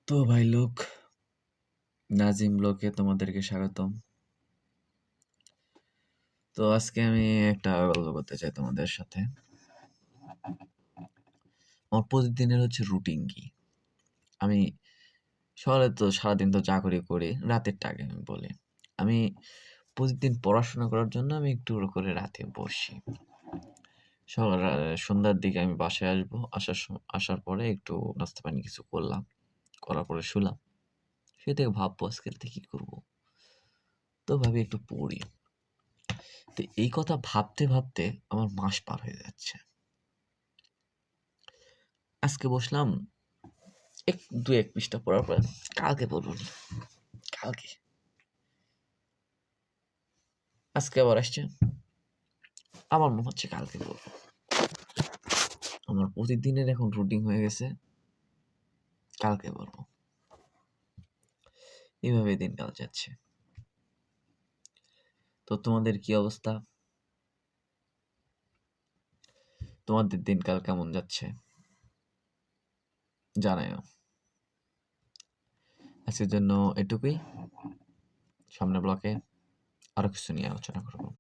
তো ভাই লোক, নাজিম ব্লগে তোমাদেরকে স্বাগতম। তো আজকে আমি একটা গল্প করতে চাই তোমাদের সাথে। আমার প্রতিদিনের হচ্ছে রুটিন কি। আমি সকালে তো সারাদিন তো চাকরি করি, রাতেরটা আগে আমি বলি। আমি প্রতিদিন পড়াশোনা করার জন্য আমি একটু করে রাতে বসি। সন্ধ্যার দিকে আমি বাসায় আসবো, আসার পরে একটু নাস্তা পানি কিছু করলাম, করার পরে শুলাম। সে থেকে ভাববো আজকে রাতে কি করবো। তো ভাবি একটু পড়ি। তো এই কথা ভাবতে ভাবতে আমার মাস পার হয়ে যাচ্ছে। আজকে বসলাম, এক পৃষ্ঠা পড়ার পর কালকে পড়বো নি, কালকে। আজকে আবার আসছে, আমার মনে হচ্ছে কালকে পড়বো। আমার প্রতিদিনের এখন রুটিন হয়ে গেছে, কালকে পড়বো। এইভাবে দিনকাল যাচ্ছে। তো তোমাদের কি অবস্থা? তোমাদের দিনকাল কেমন যাচ্ছে জানাও। আজকের জন্য এটুকুই। সামনে ব্লকে আরো কিছু নিয়ে আলোচনা করবো।